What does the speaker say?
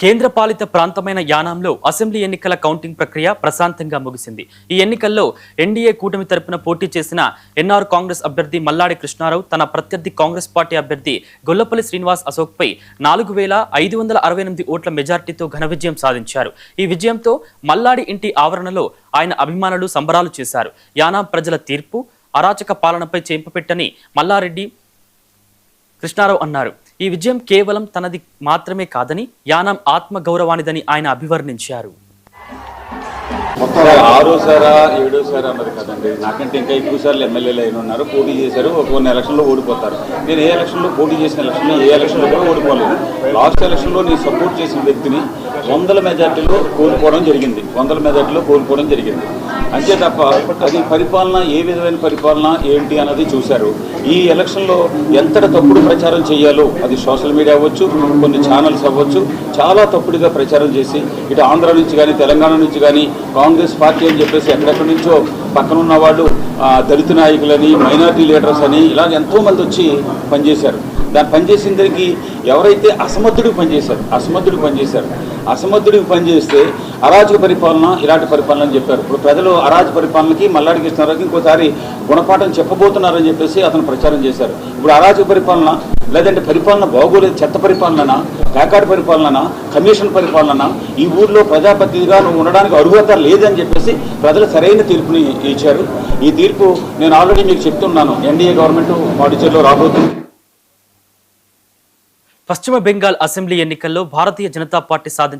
కేంద్రపాలిత ప్రాంతమైన యానాంలో అసెంబ్లీ ఎన్నికల కౌంటింగ్ ప్రక్రియ ప్రశాంతంగా ముగిసింది. ఈ ఎన్నికల్లో ఎన్డీఏ కూటమి తరపున పోటీ చేసిన ఎన్ఆర్ కాంగ్రెస్ అభ్యర్థి మల్లాడి కృష్ణారావు తన ప్రత్యర్థి కాంగ్రెస్ పార్టీ అభ్యర్థి గొల్లపల్లి శ్రీనివాస్ అశోక్పై 4568 ఓట్ల మెజార్టీతో ఘన విజయం సాధించారు. ఈ విజయంతో మల్లాడి ఇంటి ఆవరణలో ఆయన అభిమానులు సంబరాలు చేశారు. యానాం ప్రజల తీర్పు అరాచక పాలనపై చెంపపెట్టని మల్లారెడ్డి కృష్ణారావు అన్నారు. ఈ విజయం కేవలం తనది మాత్రమే కాదని యానాం ఆత్మ గౌరవానిదని ఆయన అభివర్ణించారు. ఆరోసారా ఏడోసారి అన్నారు కదండి, నాకంటే ఇంకా ఎక్కువ సార్లు ఎమ్మెల్యేలు అయిన ఉన్నారు, పోటీ చేశారు, కొన్ని ఎలక్షన్లో ఓడిపోతారు. నేను ఏ ఎలక్షన్లో పోటీ చేసిన ఎలక్షన్లో ఏ ఎలక్షన్లో కూడా ఓడిపోలేదు. లాస్ట్ ఎలక్షన్లో నేను సపోర్ట్ చేసిన వ్యక్తిని 100 మెజార్టీలో కోల్పోవడం జరిగింది. అంతే తప్ప అది పరిపాలన ఏ విధమైన పరిపాలన ఏంటి అన్నది చూశారు. ఈ ఎలక్షన్లో ఎంతటి తప్పుడు ప్రచారం చేయాలో అది సోషల్ మీడియా అవ్వచ్చు, కొన్ని ఛానల్స్ అవ్వచ్చు, చాలా తప్పుడుగా ప్రచారం చేసి ఇటు ఆంధ్ర నుంచి కానీ తెలంగాణ నుంచి కానీ కాంగ్రెస్ పార్టీ అని చెప్పేసి ఎక్కడెక్కడి నుంచో పక్కనున్న వాళ్ళు దళిత నాయకులని, మైనారిటీ లీడర్స్ అని ఇలా ఎంతోమంది వచ్చి పనిచేశారు. దాన్ని పనిచేసిన దానికి ఎవరైతే అసమర్థుడికి పనిచేస్తే అరాజక పరిపాలన ఇలాంటి పరిపాలన అని చెప్పారు. ఇప్పుడు ప్రజలు అరాజక పరిపాలనకి మల్లాడి కృష్ణారావుకి ఇంకోసారి గుణపాఠం చెప్పబోతున్నారని చెప్పేసి అతను ప్రచారం చేశారు. ఇప్పుడు అరాజక పరిపాలన లేదంటే పరిపాలన బాగోలేదు, చెత్త పరిపాలన, ప్యాకాడ్ పరిపాలన, కమిషన్ పరిపాలన, ఈ ఊర్లో ప్రజాప్రతినిధిగా నువ్వు ఉండడానికి అర్హత లేదని చెప్పేసి ప్రజలు సరైన తీర్పుని ఇచ్చారు. ఈ తీర్పు నేను ఆల్రెడీ మీకు చెప్తున్నాను, ఎన్డీఏ గవర్నమెంట్ పాండిచేరిలో రాబోతుంది. పశ్చిమ బెంగాల్ అసెంబ్లీ ఎన్నికల్లో భారతీయ జనతా పార్టీ సాధించిన